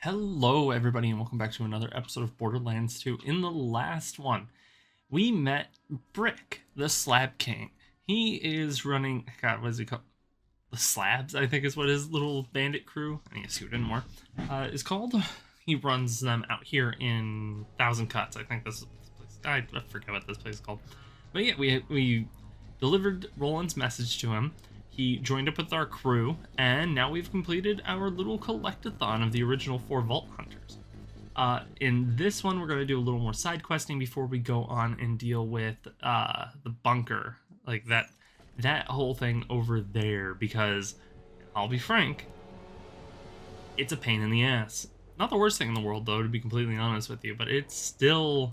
Hello everybody and welcome back to another episode of Borderlands 2. In the last one, we met Brick, the Slab King. He is running, God, what is he called? The Slabs, I think is what his little bandit crew, I need to see what anymore, is called. He runs them out here in Thousand Cuts. I think this place, I forget what this place is called. But yeah, we delivered Roland's message to him. He joined up with our crew, and now we've completed our little collectathon of the original 4 Vault Hunters. In this one, we're going to do a little more side questing before we go on and deal with the bunker, like that whole thing over there, because, I'll be frank, it's a pain in the ass. Not the worst thing in the world, though, to be completely honest with you, but it's still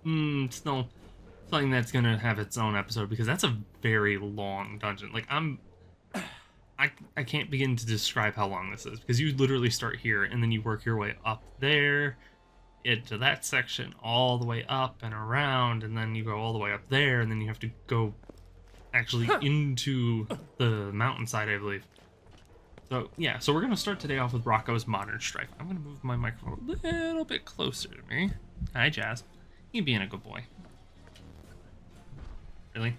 something that's gonna have its own episode, because that's a very long dungeon. Like, I can't begin to describe how long this is, because you literally start here and then you work your way up there into that section, all the way up and around, and then you go all the way up there, and then you have to go actually into the mountainside, I believe. So yeah, so we're gonna start today off with Rocko's Modern Strife. I'm gonna move my microphone a little bit closer to me. Hi, Jazz. You being a good boy. Really?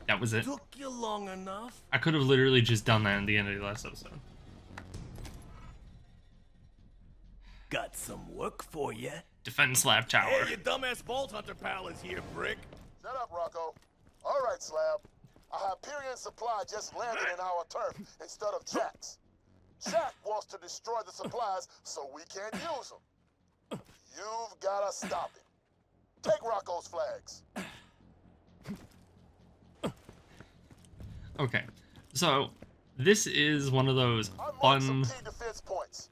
That was it? Took you long enough. I could have literally just done that at the end of the last episode. Got some work for you. Defend Slab Tower. Hey, your dumbass Vault Hunter pal is here, Brick. Shut up, Rocko. All right, Slab. A Hyperion supply just landed in our turf instead of Jack's. Jack wants to destroy the supplies so we can't use them. You've got to stop it. Take Rocko's flags. Okay, so this is one of those I'm fun... some key defense points.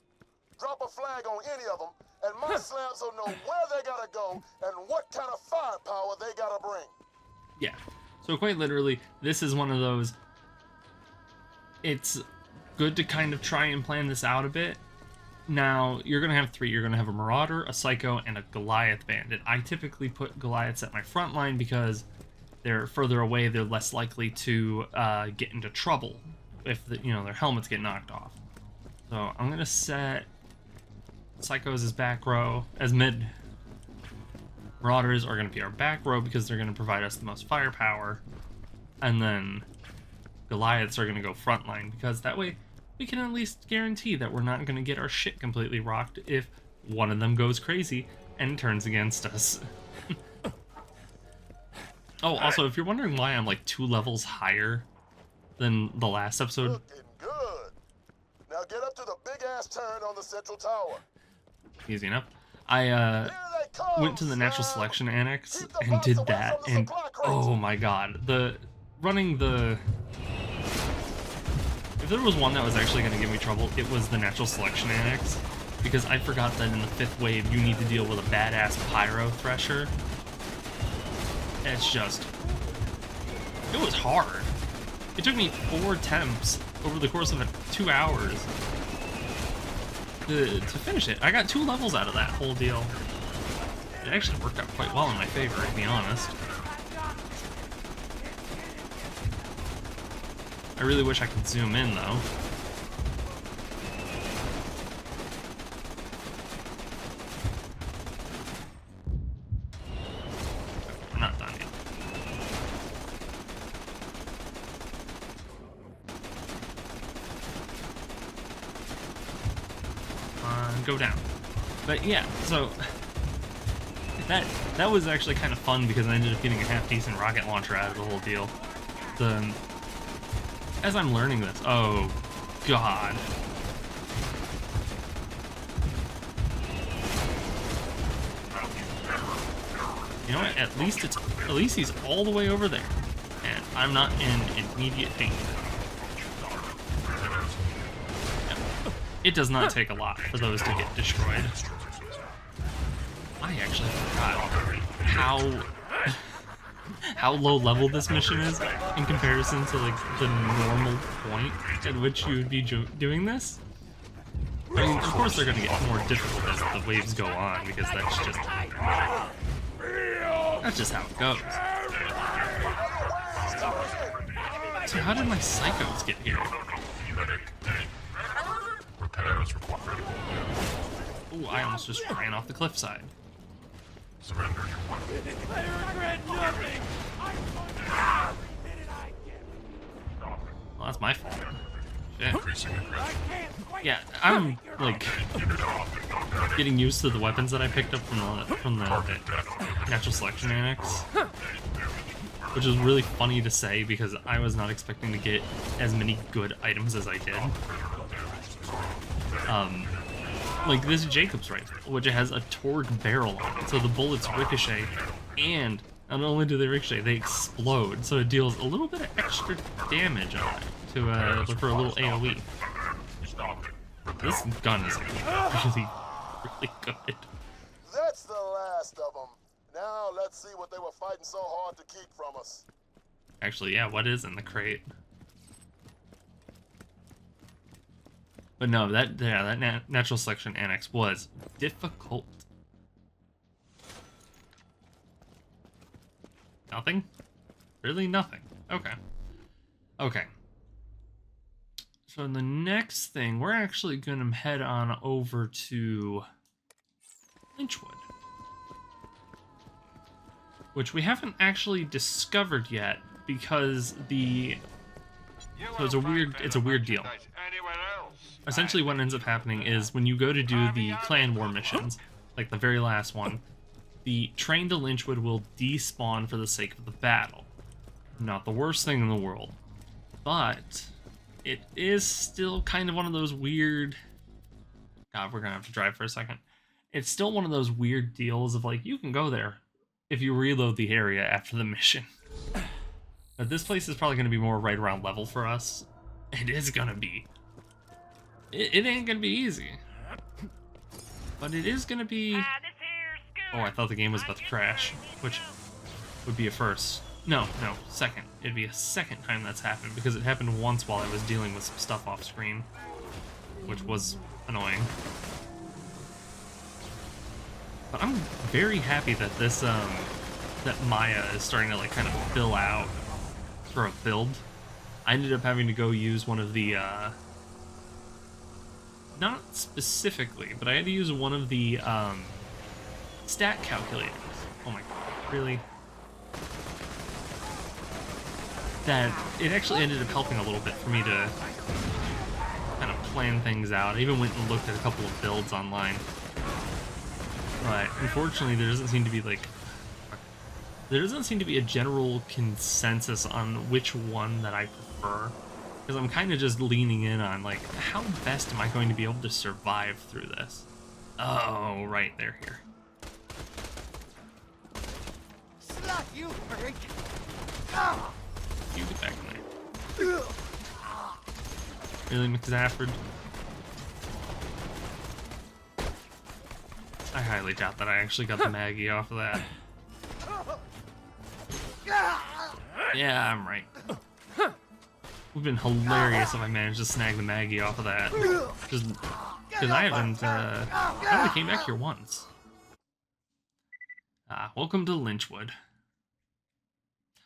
Drop a flag on any of them, and my slabs will know where they gotta go and what kind of firepower they gotta bring. Yeah, so quite literally, this is one of those... It's good to kind of try and plan this out a bit. Now, you're going to have 3. You're going to have a Marauder, a Psycho, and a Goliath Bandit. I typically put Goliaths at my front line because they're further away, they're less likely to get into trouble if their helmets get knocked off. So I'm gonna set Psychos as back row, as mid. Marauders are gonna be our back row because they're gonna provide us the most firepower, and then Goliaths are gonna go front line because that way we can at least guarantee that we're not gonna get our shit completely rocked if one of them goes crazy and turns against us. Oh, also, if you're wondering why I'm like 2 levels higher than the last episode... Looking good. Now get up to the big-ass turn on the central tower. Easy enough. I went to the natural selection annex and did that, and oh my god. Running the... If there was one that was actually going to give me trouble, it was the natural selection annex, because I forgot that in the 5th wave you need to deal with a badass pyro thresher. It's just, it was hard. It took me 4 attempts over the course of 2 hours to finish it. I got 2 levels out of that whole deal. It actually worked out quite well in my favor, to be honest. I really wish I could zoom in, though. Not done yet. Go down. But yeah, so that was actually kind of fun because I ended up getting a half-decent rocket launcher out of the whole deal. As I'm learning this, oh god. You know what? At least he's all the way over there, and I'm not in immediate danger. It does not take a lot for those to get destroyed. I actually forgot how low level this mission is in comparison to like the normal point at which you would be doing this. I mean, of course they're going to get more difficult as the waves go on, because that's just how it goes. So how did my psychos get here? Repairs required. Ooh, I almost just ran off the cliffside. Surrender, you want. I regret nothing. I'm going to have every minute I get. Well, that's my fault. Shit. Increasing I aggressive. can't quite. Yeah, I'm like Keep it up. getting used to the weapons that I picked up from the natural selection annex, which is really funny to say because I was not expecting to get as many good items as I did. Like this Jacob's rifle, which has a torque barrel on it, so the bullets ricochet, and not only do they ricochet, they explode, so it deals a little bit of extra damage on it to for a little AoE. Stop it. This gun is really, really good. That's the last of them. Now let's see what they were fighting so hard to keep from us. Actually, yeah, what is in the crate? But no, that natural selection annex was difficult. Nothing? Really nothing. Okay. Okay. So the next thing, we're actually going to head on over to Lynchwood, which we haven't actually discovered yet because it's a weird deal. Essentially what ends up happening is when you go to do the clan war missions, like the very last one, the train to Lynchwood will despawn for the sake of the battle. Not the worst thing in the world, but it is still kind of one of those weird... God, we're gonna have to drive for a second. It's still one of those weird deals of like, you can go there if you reload the area after the mission. But this place is probably gonna be more right around level for us. It is gonna be. It ain't gonna be easy. But it is gonna be... Oh, I thought the game was about to crash, which would be a first. No, second. It'd be a second time that's happened, because it happened once while I was dealing with some stuff off screen, which was annoying. But I'm very happy that this, that Maya is starting to, like, kind of fill out for a build. I ended up having to go use one of the, not specifically, but I had to use one of the, stat calculators. Oh my god, really? That it actually ended up helping a little bit for me to kind of plan things out. I even went and looked at a couple of builds online. But unfortunately there doesn't seem to be a general consensus on which one that I prefer. Because I'm kind of just leaning in on like, how best am I going to be able to survive through this? Oh, right, they're here. Slap you, freak! You get back in there. Really, McZafford? I highly doubt that I actually got the Maggie off of that. Yeah, I'm right. Would have been hilarious if I managed to snag the Maggie off of that. Just because I haven't, I only came back here once. Welcome to Lynchwood.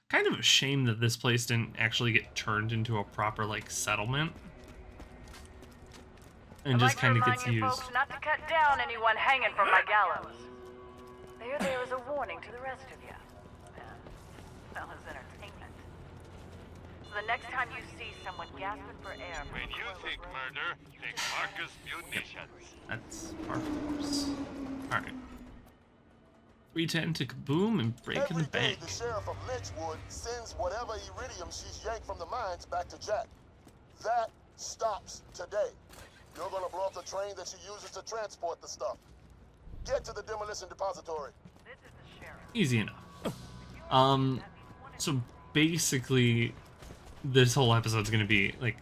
Kind of a shame that this place didn't actually get turned into a proper, like, settlement. And just kind of gets used. Folks not to cut down anyone hanging from my gallows. There is a warning to the rest of you. Well, as entertainment. So the next time you see someone gasping for air... When you think murder, think Marcus Munitions. That's par for the course. Alright. 310 to Kaboom and break in the Every day, bank. the sheriff of Lynchwood sends whatever iridium she's yanked from the mines back to Jack. That stops today. You're gonna blow up the train that she uses to transport the stuff. Get to the demolition depository. This is the sheriff. Easy enough. So basically, this whole episode's gonna be, like,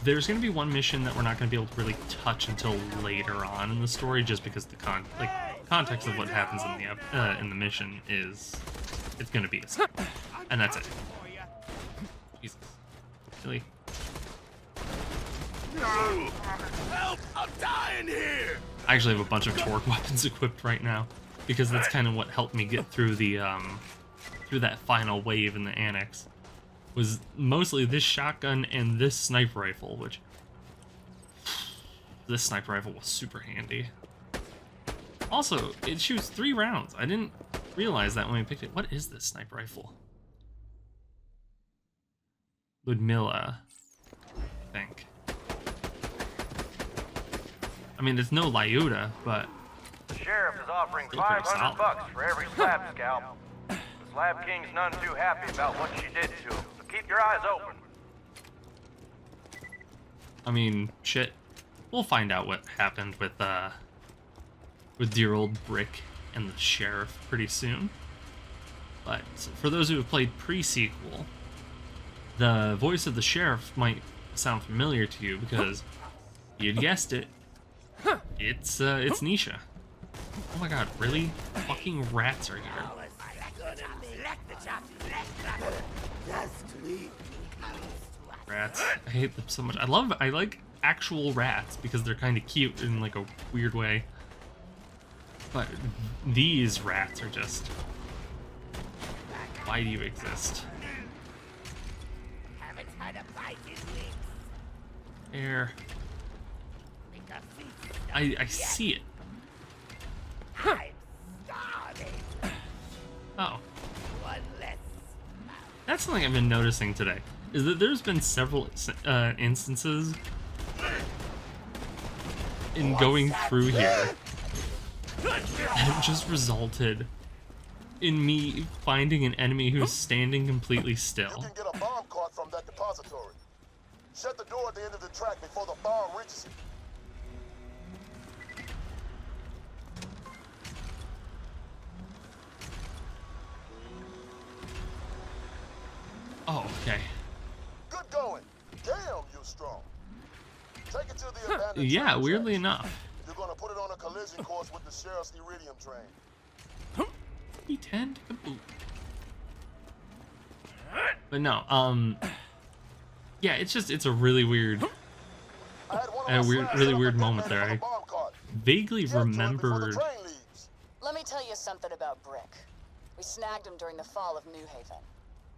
there's gonna be one mission that we're not gonna be able to really touch until later on in the story, just because the context of what happens in the mission is, it's gonna be a second. And that's it. Jesus. Really? Help! I'm dying here! I actually have a bunch of torque weapons equipped right now, because that's kind of what helped me get through the, through that final wave in the annex. Was mostly this shotgun and this sniper rifle, which... This sniper rifle was super handy. Also, it shoots 3 rounds. I didn't realize that when we picked it. What is this sniper rifle? Ludmilla, I think. I mean, there's no Lyuda, but The sheriff is offering Still pretty solid. $500 for every slab scalp. The slab king's none too happy about what she did to him, so keep your eyes open. I mean, shit. We'll find out what happened with dear old Brick and the sheriff pretty soon. But for those who have played pre-sequel, the voice of the sheriff might sound familiar to you because you'd guessed it. It's Nisha. Oh my god, really? Fucking rats are here. Rats. I hate them so much. I like actual rats because they're kind of cute in like a weird way. But these rats are just... Why do you exist? There. I see it. Oh. That's something I've been noticing today. Is that there's been several instances in going through here that have just resulted in me finding an enemy who's standing completely You still. can get a bomb cart from that depository. Shut the door at the end of the track before the bomb reaches it. Oh, okay. Good going. Damn, you strong. Take it to the abandoned Yeah, train weirdly tracks. enough. You're gonna put it on a collision course with the sheriff's iridium train. B10 Kaboom. But no, yeah, it's a really weird, I had one of my slabs really set up weird a moment detonator there. on the bomb cart. Vaguely Get to it before the remembered. train leaves. Let me tell you something about Brick. We snagged him during the fall of New Haven.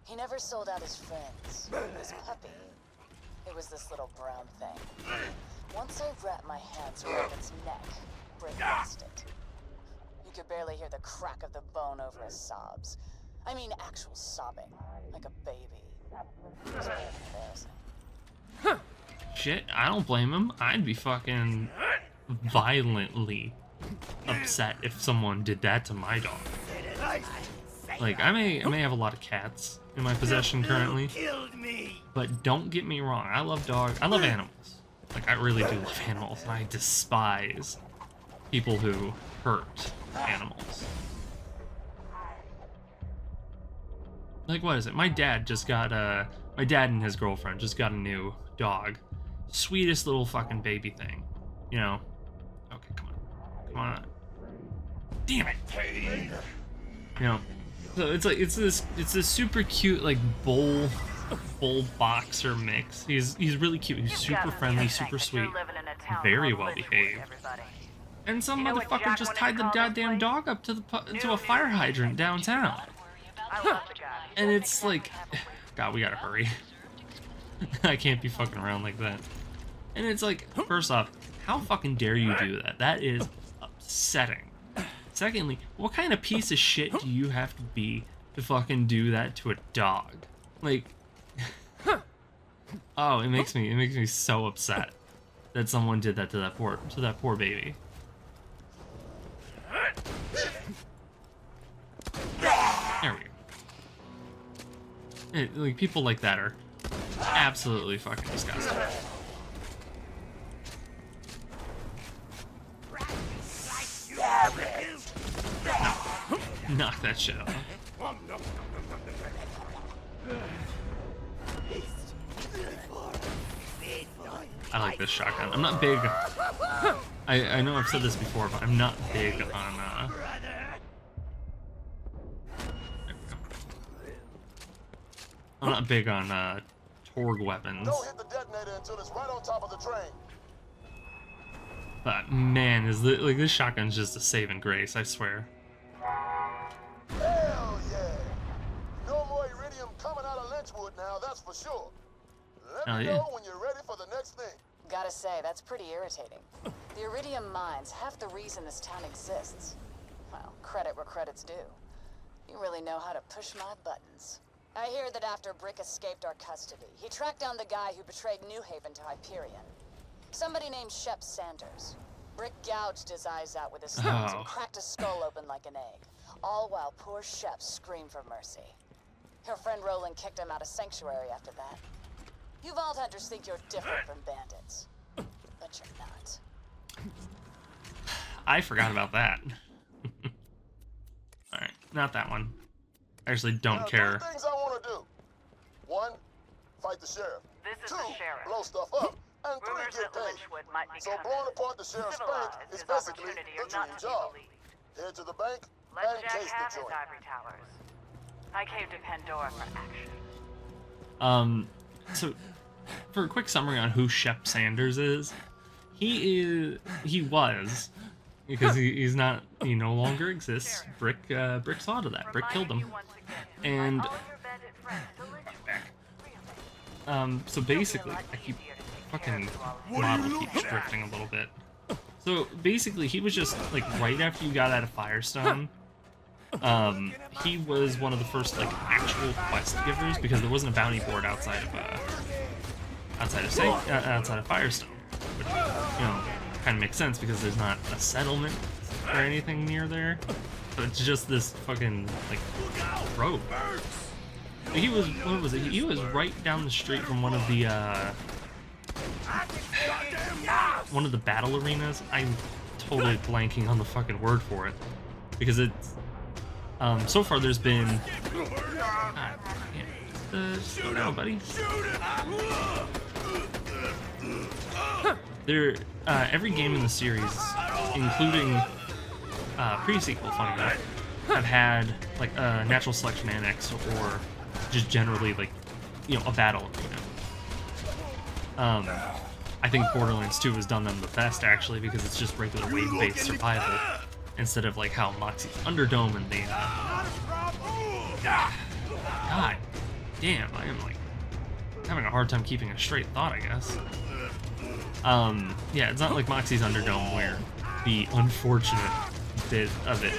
He never sold out his friends. His puppy. It was this little brown thing. Once I wrapped my hands around its neck, Brick lost it. You could barely hear the crack of the bone over his sobs. I mean actual sobbing, like a baby. It was very embarrassing. Shit, I don't blame him. I'd be fucking violently upset if someone did that to my dog. Like, I may have a lot of cats in my possession currently, but don't get me wrong, I love dogs. I love animals. Like, I really do love animals, and I despise people who hurt animals. Like, what is it? My dad and his girlfriend just got a new dog. Sweetest little fucking baby thing. You know? Okay, come on. Come on. Damn it! You know? So it's like, it's this super cute, like, bull boxer mix. He's really cute. He's super friendly, super sweet, very well behaved. And some motherfucker just tied the goddamn dog up to a fire hydrant downtown. And it's like, God, we gotta hurry. I can't be fucking around like that. And it's like, first off, how fucking dare you do that? That is upsetting. Secondly, what kind of piece of shit do you have to be to fucking do that to a dog? Like, oh, it makes me so upset that someone did that to that poor baby. There we go. Like, people like that are absolutely fucking disgusting. No. Knock that shit off. I like this shotgun. I'm not big. I know I've said this before, but I'm not big on. I'm not big on Torg weapons. Don't hit the detonator until it's right on top of the train. But man, like this shotgun's just a saving grace, I swear. Hell yeah! No more iridium coming out of Lynchwood now, that's for sure. Let me know when you're ready for the next thing. Gotta say, that's pretty irritating. The Iridium mine's half the reason this town exists. Well, credit where credit's due. You really know how to push my buttons. I hear that after Brick escaped our custody, he tracked down the guy who betrayed New Haven to Hyperion. Somebody named Shep Sanders. Brick gouged his eyes out with his stones and cracked his skull open like an egg, all while poor Shep screamed for mercy. Her friend Roland kicked him out of Sanctuary after that. You Vault Hunters think you're different from bandits, but you're not. I forgot about that. Alright, not that one. I actually don't care. Three things I want to do. 1, fight the sheriff. This is 2, the sheriff. blow stuff up. And 3, Rumors get that paid. Lynchwood might be So coming. blowing apart the sheriff's bank Civilized is his basically opportunity the or not dream to be job. believed. Head to the bank Let and Jack case the have his joint. ivory towers. I came to Pandora for action. So for a quick summary on who Shep Sanders is, he was, because he no longer exists. Brick saw to that. Brick killed him. Reminding you once again to And invite all your bandit friends to Lynchwood. so basically, I keep fucking model keeps drifting a little bit. So basically, he was just like right after you got out of Firestone. He was one of the first like actual quest givers because there wasn't a bounty board outside of Firestone, which kind of makes sense because there's not a settlement or anything near there. So it's just this fucking like road. He was He was right down the street from one of the battle arenas. I'm totally blanking on the fucking word for it because it's so far there's been slow down, buddy. Every game in the series, including pre-sequel, funny enough, have had like a natural selection annex or just generally like a battle arena. I think Borderlands 2 has done them the best actually because it's just regular wave-based survival instead of like how Moxie's Underdome and the God damn, I am like having a hard time keeping a straight thought, I guess. Yeah, it's not like Moxie's Underdome where the unfortunate bit of it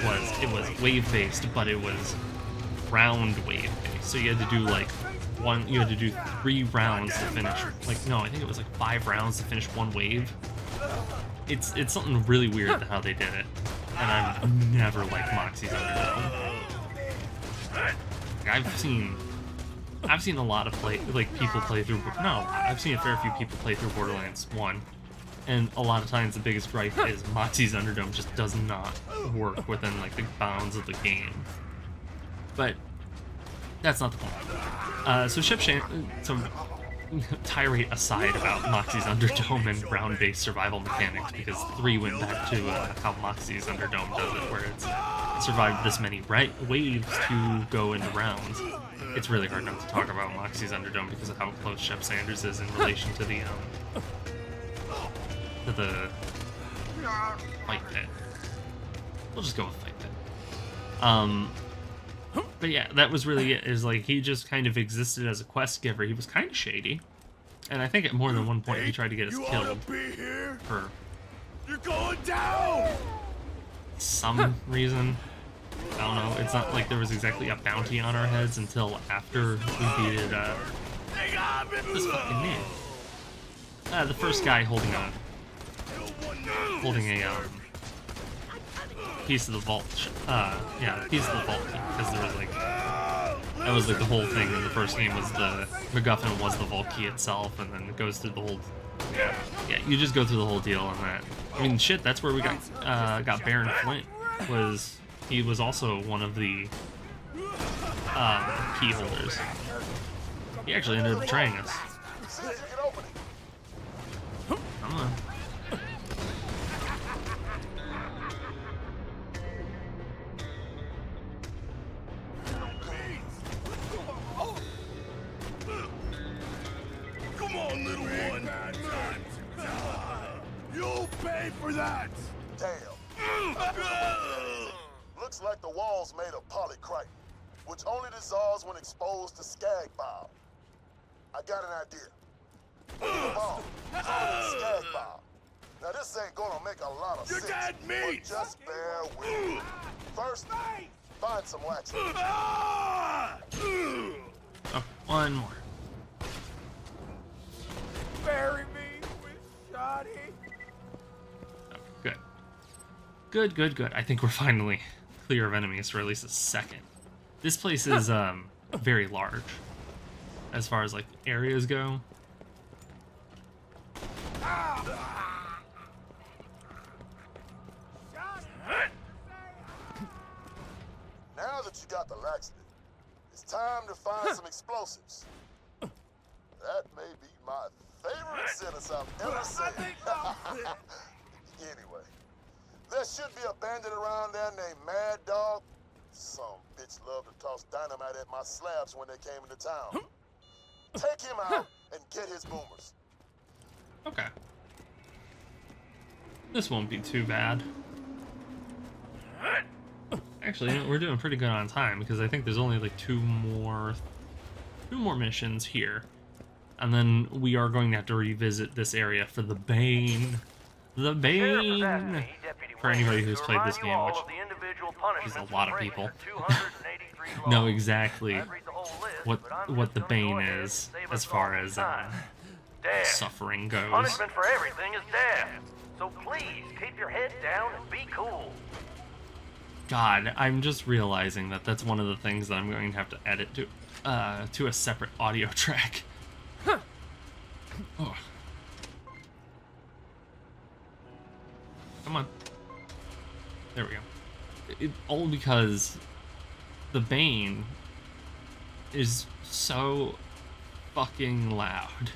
was wave-based, but it was round wave-based. So you had to do like you had to do 3 rounds to finish. Like, no, I think it was like 5 rounds to finish one wave. It's something really weird how they did it, and I've never liked Moxie's Underdome. I've seen a lot of people play through. No, I've seen a fair few people play through Borderlands 1, and a lot of times the biggest gripe is Moxie's Underdome just does not work within like the bounds of the game. But that's not the point. So tirade aside about Moxie's Underdome and round-based survival mechanics, because 3 went back to how Moxie's Underdome does it, where it survived this many waves to go into rounds. It's really hard not to talk about Moxie's Underdome because of how close Shep Sanders is in relation to the fight pit. We'll just go with fight pit. But yeah, that was really it. Is like he just kind of existed as a quest giver. He was kind of shady, and I think at more than one point he tried to get us killed for You're going down! some reason. I don't know. It's not like there was exactly a bounty on our heads until after we defeated this fucking name. The first guy holding a piece of the vault. Piece of the vault key, because there was like that was like the whole thing in the first game was the MacGuffin was the vault key itself, and then it goes through the whole. Yeah, you just go through the whole deal on that. I mean, shit, that's where we got Baron Flint. He was also one of the key holders. He actually ended up betraying us. Come on. Come on, little one! You'll pay for that! Damn. Looks like the wall's made of polycrite, which only dissolves when exposed to skag bile. I got an idea. The bomb is only skag bile. Now this ain't gonna make a lot of You're sense. dead meat! But just bear with me. First, find some wax. Ah! Oh, one more. Bury me with shoddy. Oh, good. Good, good, good. I think we're finally clear of enemies for at least a second. This place is very large as far as like areas go. Now that you got the laxative, it's time to find some explosives. That may be my favorite sentence I've ever said. Anyway, there should be a bandit around there named Mad Dog. Some bitch loved to toss dynamite at my slabs when they came into town. Take him out and get his boomers. Okay. This won't be too bad. Actually, you know, we're doing pretty good on time because I think there's only like two more missions here. And then we are going to have to revisit this area for the Bane. The Bane! For anybody who's played this game, which is a lot of people, know exactly what the Bane is as far as suffering goes. Punishment for everything is death. So please keep your head down and be cool. God, I'm just realizing that that's one of the things that I'm going to have to edit to a separate audio track. Oh. Come on. There we go. All because the Bane is so fucking loud.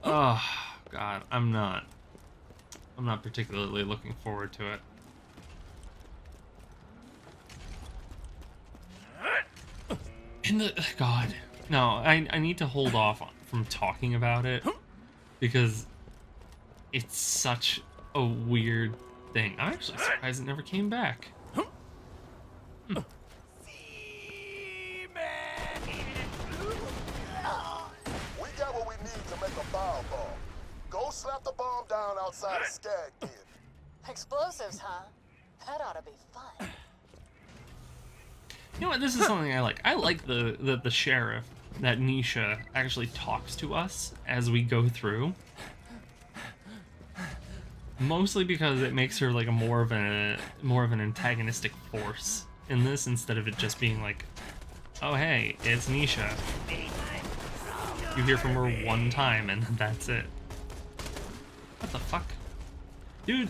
Oh, God, I'm not particularly looking forward to it. God, no, I need to hold off from talking about it because it's such a weird thing. I'm actually surprised it never came back. We got what we need to make a bomb. Go slap the bomb down outside of Skag Den. Explosives, huh? That ought to be fun. You know what? This is something I like. I like the sheriff, that Nisha, actually talks to us as we go through. Mostly because it makes her like more of an antagonistic force in this, instead of it just being like, oh hey, it's Nisha. You hear from her one time and that's it. What the fuck? Dude,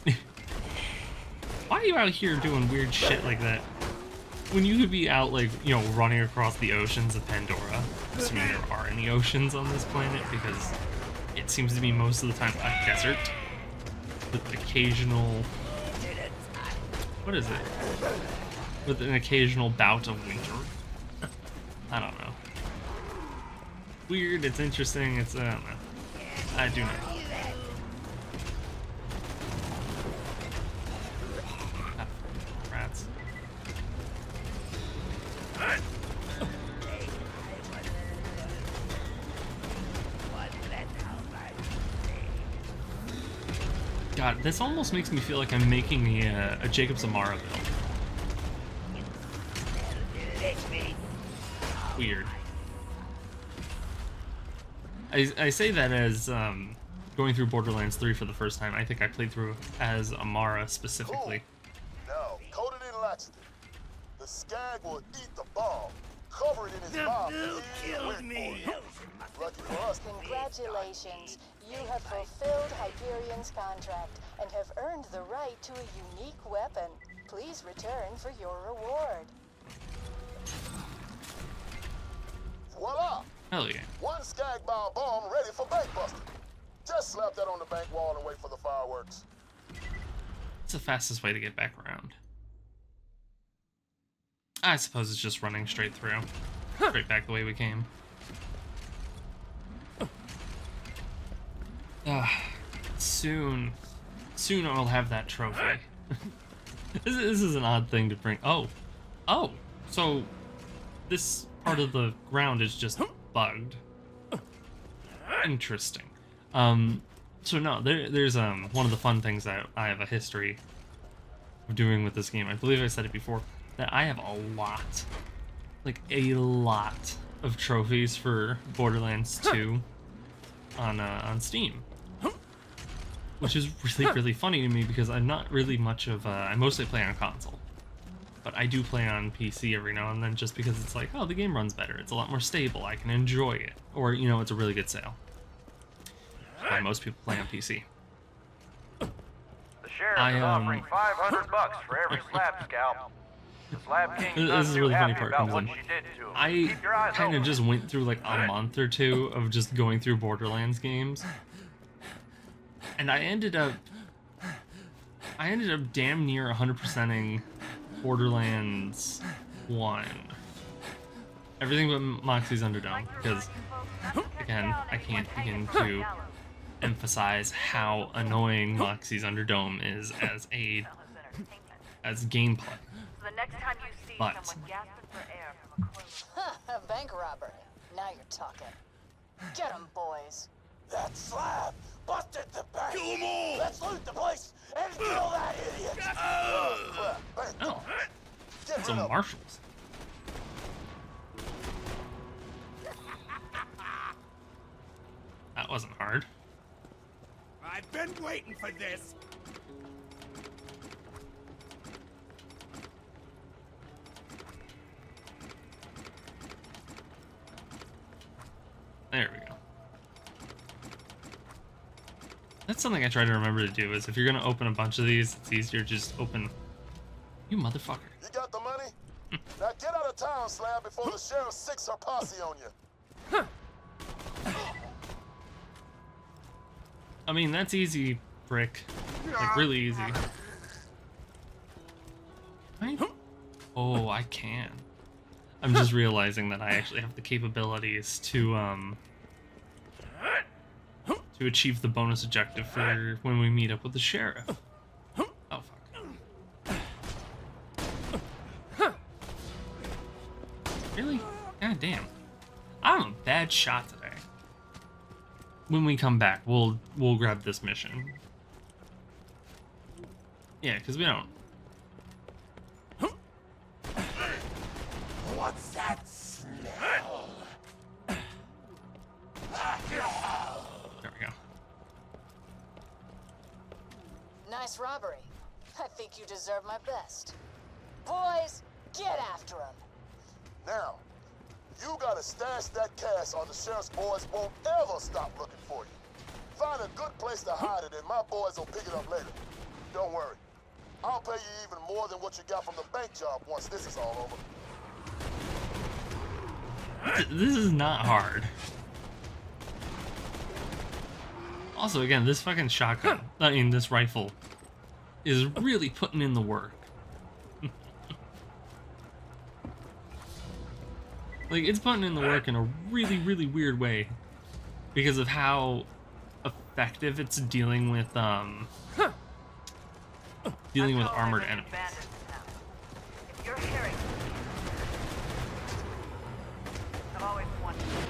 why are you out here doing weird shit like that? When you could be out, like, you know, running across the oceans of Pandora, assuming there are any oceans on this planet, because it seems to be most of the time a desert, with occasional... What is it? With an occasional bout of winter. I don't know. Weird, it's interesting, it's, I don't know. I do not. Rats. God, this almost makes me feel like I'm making a Jacob's Amara build. Weird. I say that as going through Borderlands 3 for the first time. I think I played through as Amara specifically. Cool. Now, coat it in laxative. The Skag will eat the bomb, cover it in his mouth, and killed me. Lucky for us. Congratulations. You have fulfilled Hyperion's contract and have earned the right to a unique weapon. Please return for your reward. Voila! Hell yeah. One Skag bound bomb ready for bank busting. Just slap that on the bank wall and wait for the fireworks. It's the fastest way to get back around. I suppose it's just running straight through. Straight back the way we came. Soon I'll have that trophy. This is an odd thing to bring. Oh, so this part of the ground is just bugged. Interesting. So no, there's one of the fun things that I have a history of doing with this game. I believe I said it before, that I have a lot, like a lot of trophies for Borderlands 2 on Steam, which is really funny to me because I'm not really much of I mostly play on console, but I do play on PC every now and then just because it's like, oh, the game runs better, it's a lot more stable, I can enjoy it, or you know, it's a really good sale. Why most people play on PC. The sheriff is offering $500 for every slab scalp. The Slab King's none This is a too really funny happy part about comes what in. she did to him. I Keep your eyes kind of open. just went through like a month or two of just going through Borderlands games, and I ended up damn near 100%ing Borderlands 1. Everything but Moxie's Underdome, because again, I can't begin to emphasize how annoying Moxie's Underdome is as gameplay. So the next time you see But- someone gasping for air from a closed A bank robbery. Now you're talking. Get 'em, boys. That Slab busted the bank. Kill them all. Let's loot the place and kill that idiot. Crap. Bank. Oh, Get some rid of him. marshals. That wasn't hard. I've been waiting for this. There we go. That's something I try to remember to do, is if you're gonna open a bunch of these, it's easier to just open... You motherfucker. You got the money? Now get out of town, Slab, before the sheriff sicks her posse on you. I mean, that's easy, Brick. Like, really easy. Right? Oh, I can. I'm just realizing that I actually have the capabilities to achieve the bonus objective for when we meet up with the sheriff. Oh, fuck. Really? God damn. I'm a bad shot today. When we come back, we'll grab this mission. Yeah, because we don't. What's that smell? There we go. Nice robbery. I think you deserve my best. Boys, get after him. Now, you gotta stash that cash or the sheriff's boys won't ever stop looking for you. Find a good place to hide it and my boys will pick it up later. Don't worry. I'll pay you even more than what you got from the bank job once this is all over. This is not hard. Also, again, this fucking shotgun, I mean, this rifle, is really putting in the work. Like, it's putting in the work in a really weird way because of how effective it's dealing with armored enemies. If you're hearing this, I've always wanted to hear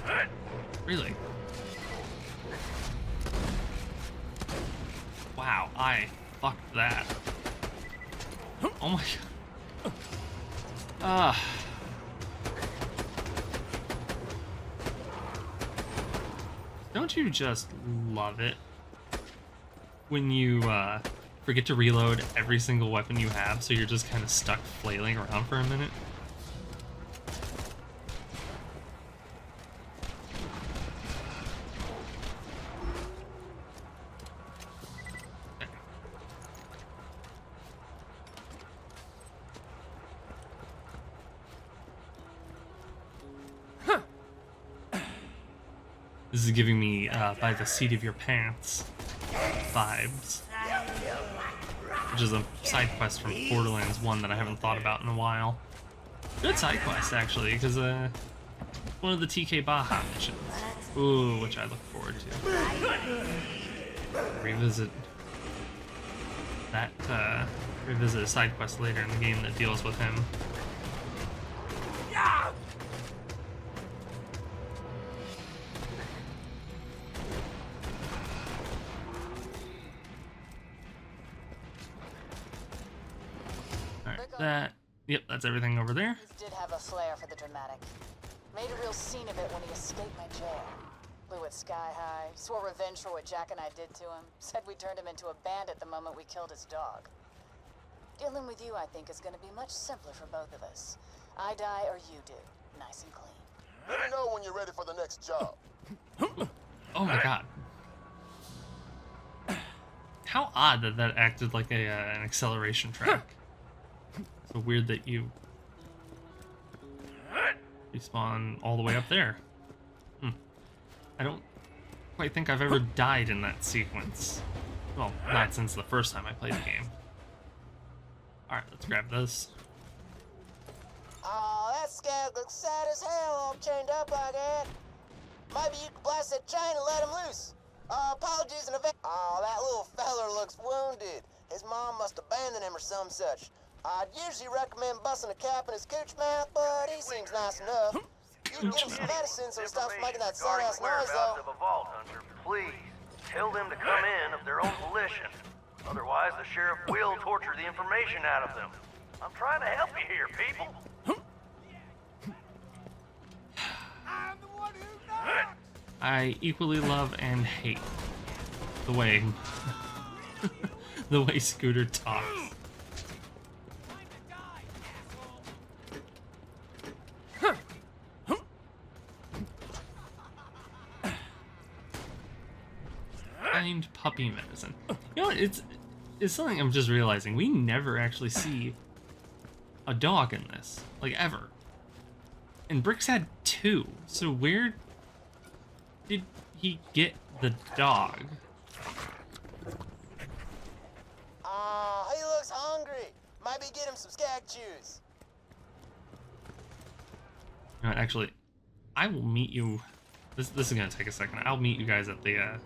this. Really? Wow, I fucked that. Oh my god. Don't you just love it when you forget to reload every single weapon you have, so you're just kind of stuck flailing around for a minute? This is giving me by the seat of your pants vibes, which is a side quest from Borderlands 1 that I haven't thought about in a while. Good side quest, actually, because one of the TK Baja missions. Ooh, which I look forward to. Revisit a side quest later in the game that deals with him. that. Yep, that's everything over there. He did have a flair for the dramatic. Made a real scene of it when he escaped my jail. Blew it sky high, swore revenge for what Jack and I did to him, said we turned him into a bandit the moment we killed his dog. Dealing with you, I think, is gonna be much simpler for both of us. I die or you do. Nice and clean. Let me know when you're ready for the next job. Oh my god. How odd that that acted like an acceleration track. So weird that you respawn all the way up there. I don't quite think I've ever died in that sequence. Well, not since the first time I played the game. Alright, let's grab this. Oh, that scab looks sad as hell all chained up like that. Maybe you can blast that chain and let him loose. Apologies in advance. Oh, that little feller looks wounded. His mom must abandon him or some such. I'd usually recommend busting a cap in his cooch mouth, but he seems nice enough. You can get him some medicine so he stops making that sad-ass noise, though. Of a vault hunter, please tell them to come in of their own volition. Otherwise, the sheriff will torture the information out of them. I'm trying to help you here, people. I'm the one who knocked! I equally love and hate the way the way Scooter talks. Time to die, asshole! Find puppy medicine. You know what? It's something I'm just realizing. We never actually see a dog in this, like ever. And Brick's had 2. So where did he get the dog? He looks hungry. Maybe get him some skag chews. You know what, actually, I will meet you. This is gonna take a second. I'll meet you guys at the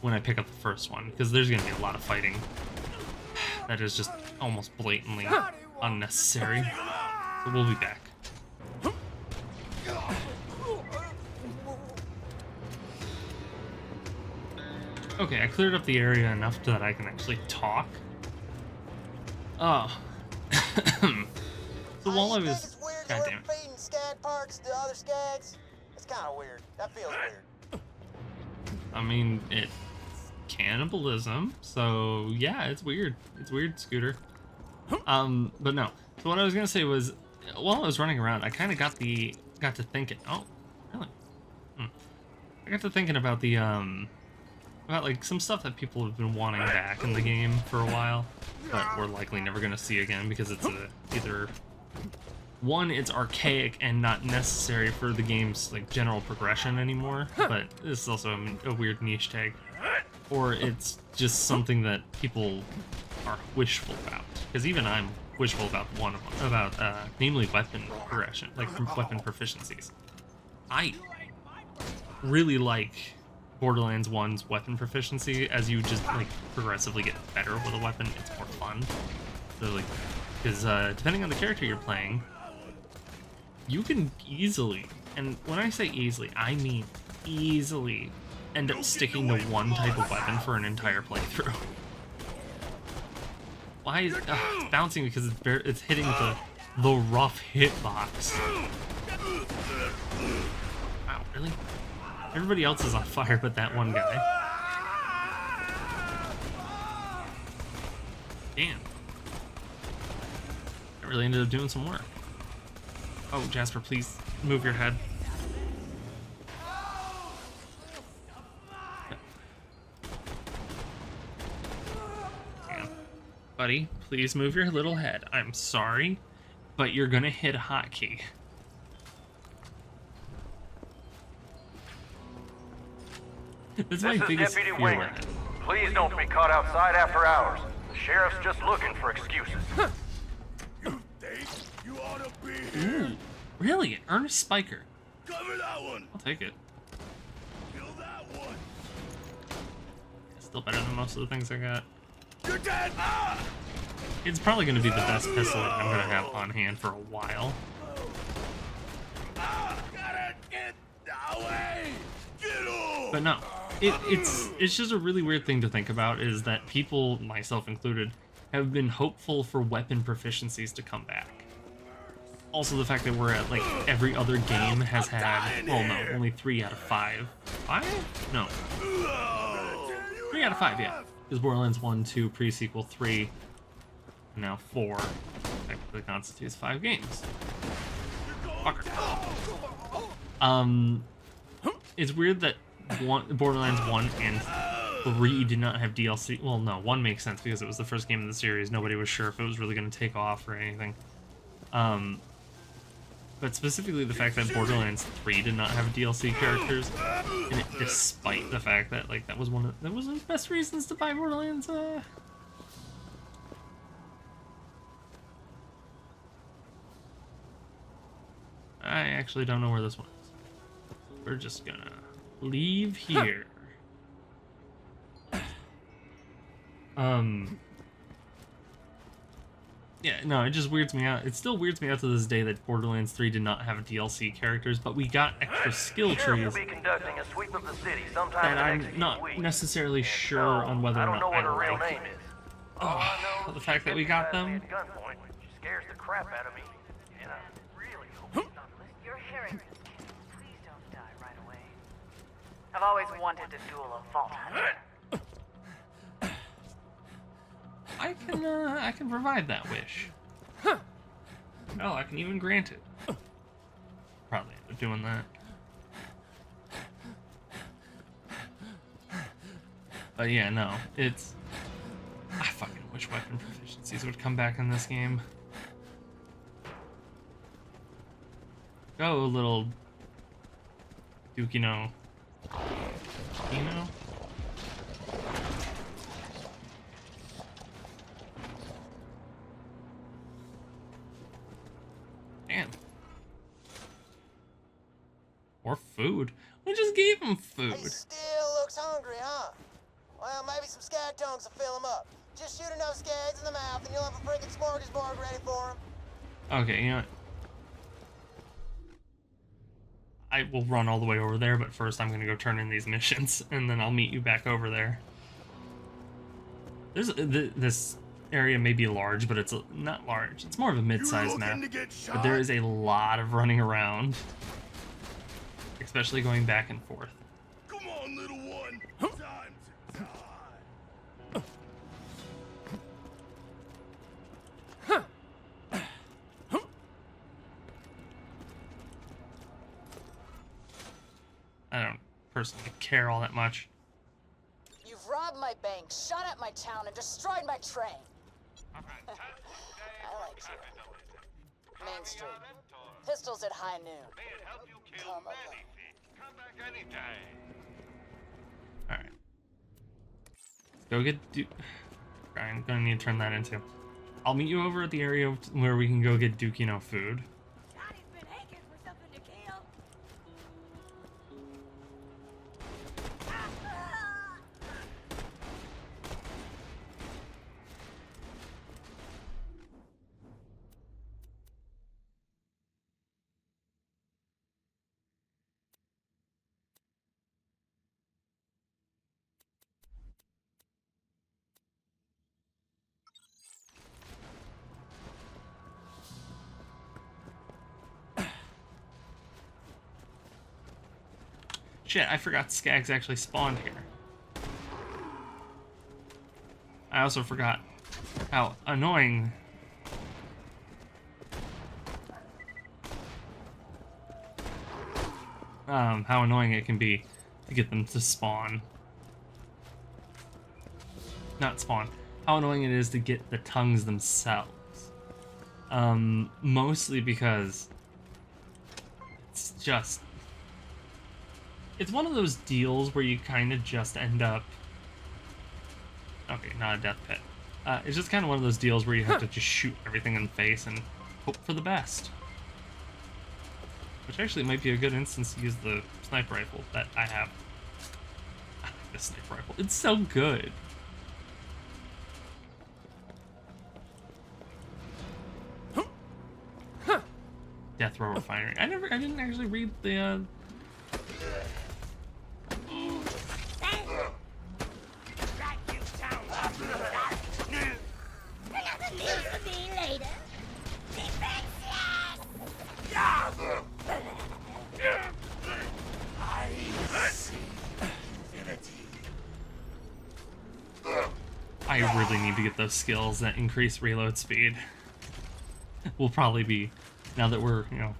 when I pick up the first one, because there's gonna be a lot of fighting that is just almost blatantly unnecessary. So we'll be back. Okay, I cleared up the area enough that I can actually talk. Oh. So while I was... It's weird God you damn were it. feeding skag parts to other skags. It's kind of weird. That feels weird. I mean, it's cannibalism, so yeah, it's weird. It's weird, Scooter. But no. So what I was gonna say was, while I was running around, I kind of got to thinking. Oh, really? I got to thinking about the about like some stuff that people have been wanting back in the game for a while, but we're likely never gonna see again because it's either one, it's archaic and not necessary for the game's like general progression anymore, but this is also a weird niche tag, or it's just something that people are wishful about. Because even I'm wishful about one of them, about namely weapon progression, like weapon proficiencies. I really like Borderlands 1's weapon proficiency. As you just like progressively get better with a weapon, it's more fun. So like, because depending on the character you're playing, you can easily, and when I say easily, I mean easily, end up sticking to one type of weapon for an entire playthrough. Why is it's bouncing because it's hitting the rough hitbox. Wow, really? Everybody else is on fire but that one guy. Damn. I really ended up doing some work. Oh, Jasper, please move your head. Damn. Buddy, please move your little head. I'm sorry, but you're gonna hit a hotkey. That's my This is biggest Deputy fear Winger. with it. Please don't be caught outside after hours. The sheriff's just looking for excuses. You think you ought to be here? Ooh, really? Ernest Spiker. Cover that one! I'll take it. Kill that one! Still better than most of the things I got. You're dead! Ah! It's probably going to be the best pistol that I'm going to have on hand for a while. Ah! Gotta get away! Get off! But no, it's just a really weird thing to think about, is that people, myself included, have been hopeful for weapon proficiencies to come back. Also, the fact that we're at, like, every other game has had, well, no, only 3 out of 5. 5? No. 3 out of 5, yeah. Because Borderlands 1, 2, pre-sequel, 3, and now 4 technically constitutes 5 games. Fucker. It's weird that Borderlands 1 and 3 did not have DLC. Well, no, 1 makes sense because it was the first game in the series. Nobody was sure if it was really going to take off or anything. But specifically the fact that Borderlands 3 did not have DLC characters, and it, despite the fact that like that was one of the best reasons to buy Borderlands. I actually don't know where this one is. We're just gonna leave here. Yeah, no, it just weirds me out. It still weirds me out to this day that Borderlands 3 did not have DLC characters, but we got extra skill trees Be conducting a sweep of the city sometime that in the I'm next few not weeks. necessarily sure on whether I or don't know not what her I real like. name is. All I know The is fact she that we got hypnotized me them. at gunpoint. She scares the crap out of me, and I really hope she's not listening. You're hearing this, kid. Please don't die right away. I've always wanted to duel a vault hunter. I can provide that wish. Oh, I can even grant it. Probably end up doing that. But yeah, no, it's... I fucking wish weapon proficiencies would come back in this game. Go, little... Dukino. Dukino? Damn. Or food. We just gave him food. He still looks hungry, huh? Well, maybe some skag tongues will fill him up. Just shoot enough skags in the mouth and you'll have a freaking smorgasbord ready for him. Okay, you know what? I will run all the way over there, but first I'm gonna go turn in these missions, and then I'll meet you back over there. This area may be large, but it's not large. It's more of a mid-sized map. But there is a lot of running around, especially going back and forth. Come on, little one. Time to die. I don't personally care all that much. You've robbed my bank, shot at my town, and destroyed my train. I like you. Main Street. Pistols at high noon. Come along. Come back anytime. Alright. Go get I'm gonna need to turn that into. I'll meet you over at the area where we can go get Dukino food. Johnny's been aching for something to kill. Shit, I forgot Skags actually spawned here. I also forgot how annoying it can be to get them to spawn. Not spawn. How annoying it is to get the tongues themselves. Mostly because it's just... It's one of those deals where you kind of just end up... Okay, not a death pit. It's just kind of one of those deals where you have to just shoot everything in the face and hope for the best. Which actually might be a good instance to use the sniper rifle that I have. I like this sniper rifle. It's so good. Death Row Refinery. I didn't actually read the I really need to get those skills that increase reload speed. We'll probably be, now that we're, you know,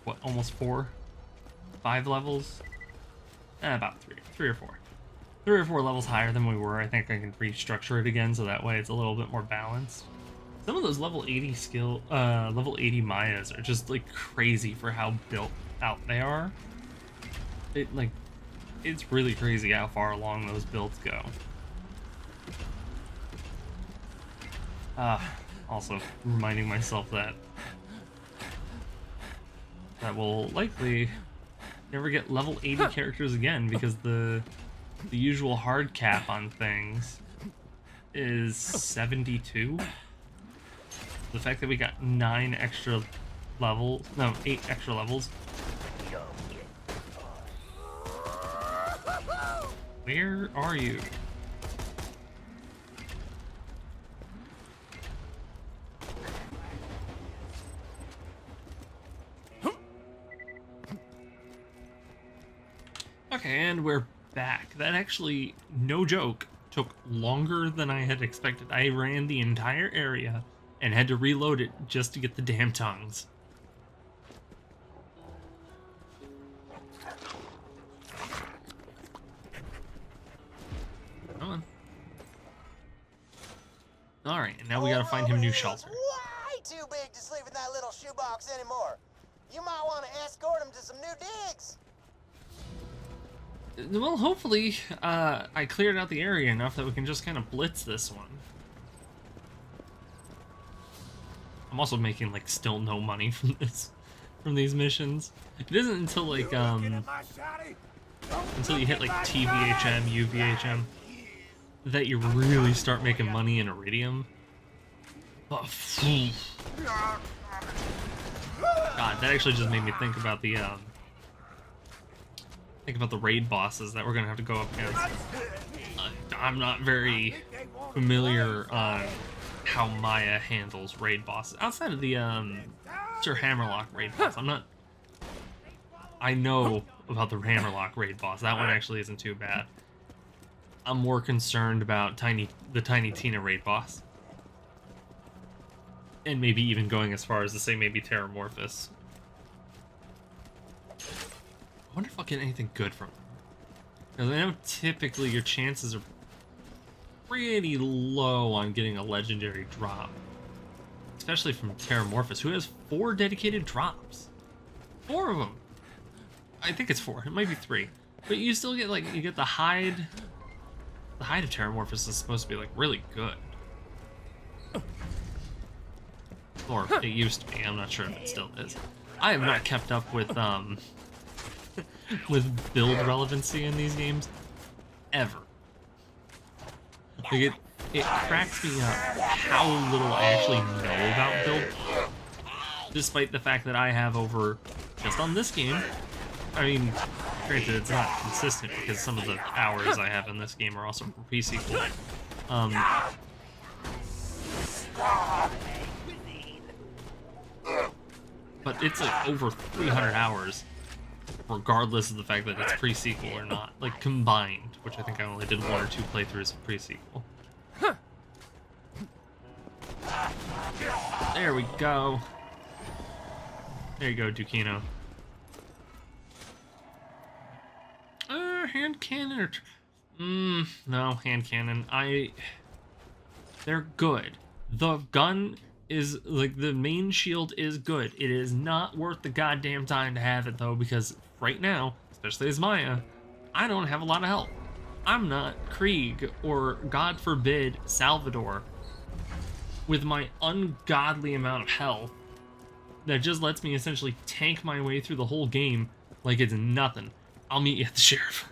what, almost 5 levels? About 3 or 4. 3 or 4 levels higher than we were. I think I can restructure it again so that way it's a little bit more balanced. Some of those level 80 level 80 Mayas are just like crazy for how built out they are. It's really crazy how far along those builds go. Also reminding myself that we'll likely never get level 80 characters again because the usual hard cap on things is 72. The fact that we got 8 extra levels. Where are you? Okay, and we're back. That actually, no joke, took longer than I had expected. I ran the entire area and had to reload it just to get the damn tongues. Come on. Alright, and now we gotta find him a new shelter. Way too big to sleep in that little shoebox anymore. You might want to escort him to some new digs. Well, hopefully, I cleared out the area enough that we can just kind of blitz this one. I'm also making, like, still no money from these missions. It isn't until, like, until you hit, like, TVHM, UVHM, that you really start making money in Iridium. But, God, that actually just made me think about the raid bosses that we're gonna have to go up against. I'm not very familiar on how Maya handles raid bosses outside of the Sir Hammerlock raid boss. I know about the Hammerlock raid boss. That one actually isn't too bad. I'm more concerned about the Tiny Tina raid boss, and maybe even going as far as to say maybe Terramorphous. I wonder if I'll get anything good from them. Because I know typically your chances are pretty low on getting a legendary drop. Especially from Terramorphous, who has 4 dedicated drops. 4 of them! I think it's 4, it might be 3. But you still get, like, you get the hide. The hide of Terramorphous is supposed to be, like, really good. Or it used to be, I'm not sure if it still is. I have not kept up with build relevancy in these games ever. Like it cracks me up how little I actually know about build, despite the fact that I have over, just on this game, I mean, granted it's not consistent because some of the hours I have in this game are also from pre-sequel. But it's like over 300 hours, regardless of the fact that it's pre-sequel or not, like combined, which I think I only did 1 or 2 playthroughs of pre-sequel. There we go. There you go, Dukino. Hand cannon or... no, hand cannon. They're good. The gun is, like, the main shield is good. It is not worth the goddamn time to have it, though, because right now, especially as Maya, I don't have a lot of health. I'm not Krieg or, God forbid, Salvador with my ungodly amount of health that just lets me essentially tank my way through the whole game like it's nothing. I'll meet you at the Sheriff.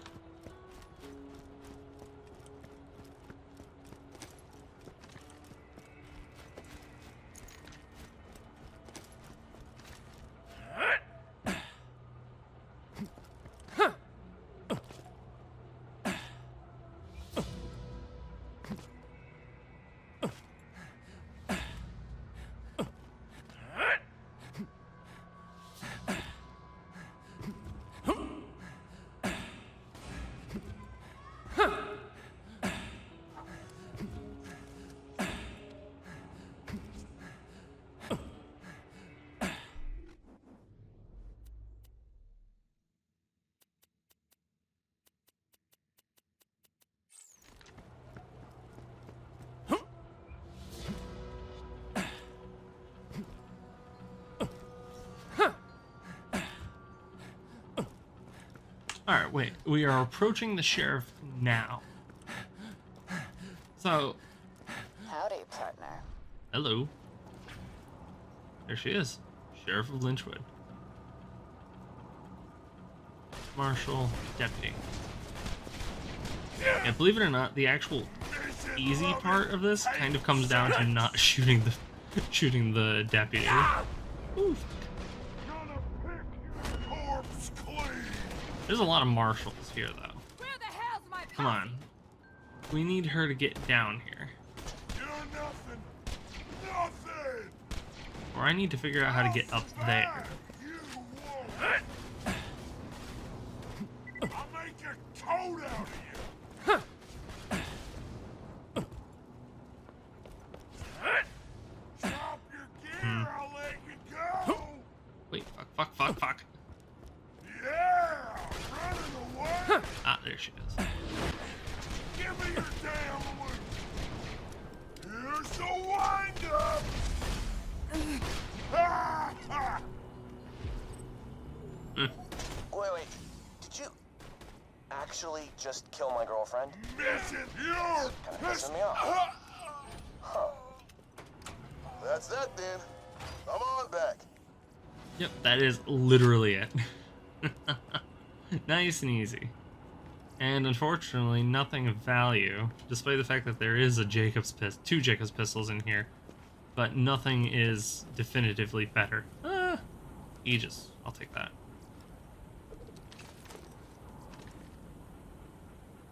Alright, wait. We are approaching the sheriff now. So... Howdy, partner. Hello. There she is. Sheriff of Lynchwood. Marshal, deputy. Yeah, believe it or not, the actual easy part of this kind of comes down to not shooting the deputy. Ooh. There's a lot of marshals here, though. Where the hell's my Come on. We need her to get down here. You're nothing. Nothing. Or I need to figure out how to get up there. You won't. I'll make a toad out of you. Drop your gear, I'll let you go. Wait, fuck. Yeah, running away. Ah, there she is. Give me your damn loot. Here's the wind up. Ha ha. Wait. Did you actually just kill my girlfriend? Mission you're Kinda pissing me off. Huh. That's that then. Come on back. Yep, that is literally it. Nice and easy. And unfortunately, nothing of value, despite the fact that there is a two Jacob's pistols in here, but nothing is definitively better. Aegis, I'll take that.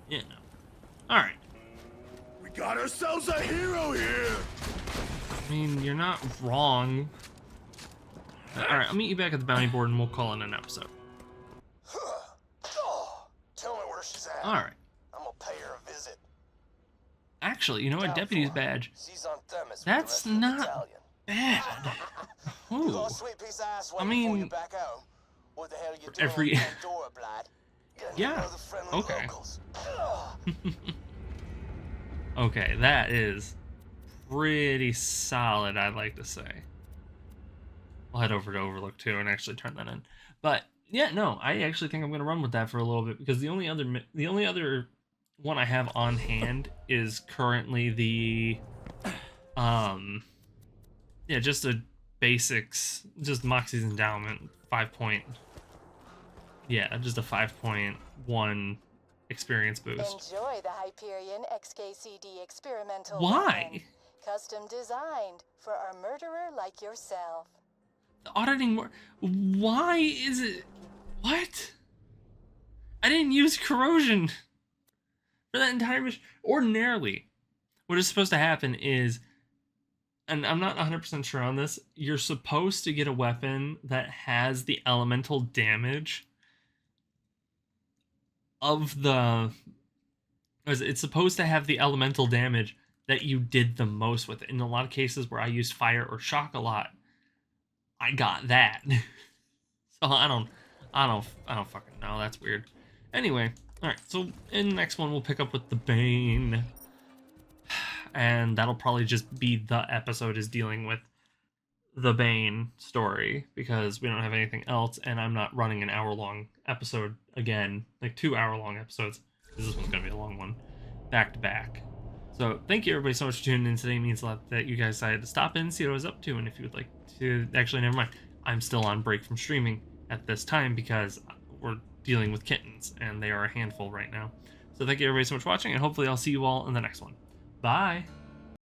Yeah. Alright. We got ourselves a hero here. I mean, you're not wrong. Alright, I'll meet you back at the bounty board and we'll call it an episode. Tell me where she's at. Alright. I'm gonna pay her a visit. Actually, you know what? Deputy's badge. She's on Themis with That's the rest of the not battalion. bad. You Ooh. got a sweet piece of ass I waiting for mean, you back home. What the hell are you doing every- on Pandora, blood? Getting to Yeah, know the friendly okay. locals. Okay, that is pretty solid, I'd like to say. I'll head over to Overlook too and actually turn that in. But yeah, no, I actually think I'm gonna run with that for a little bit because the only other one I have on hand is currently the yeah, just a basics, just Moxie's endowment 5 point. Yeah, just a 5.1 experience boost. Enjoy the Hyperion XKCD experimental Why? weapon. Custom designed for a murderer like yourself. Auditing why is it what? I didn't use corrosion for that entire mission. Ordinarily, what is supposed to happen is, and I'm not 100% sure on this, you're supposed to get a weapon that has the elemental damage of the... It's supposed to have the elemental damage that you did the most with it. In a lot of cases where I used fire or shock a lot, I got that. So I don't fucking know. That's weird. Anyway, all right. So in the next one, we'll pick up with the Bane, and that'll probably just be the episode is dealing with the Bane story because we don't have anything else, and I'm not running an hour-long episode again, like 2 hour-long episodes. This one's gonna be a long one, back to back. So thank you everybody so much for tuning in today. It means a lot that you guys decided to stop in and see what I was up to, and if you would like to, actually never mind, I'm still on break from streaming at this time because we're dealing with kittens and they are a handful right now. So thank you everybody so much for watching, and hopefully I'll see you all in the next one. Bye.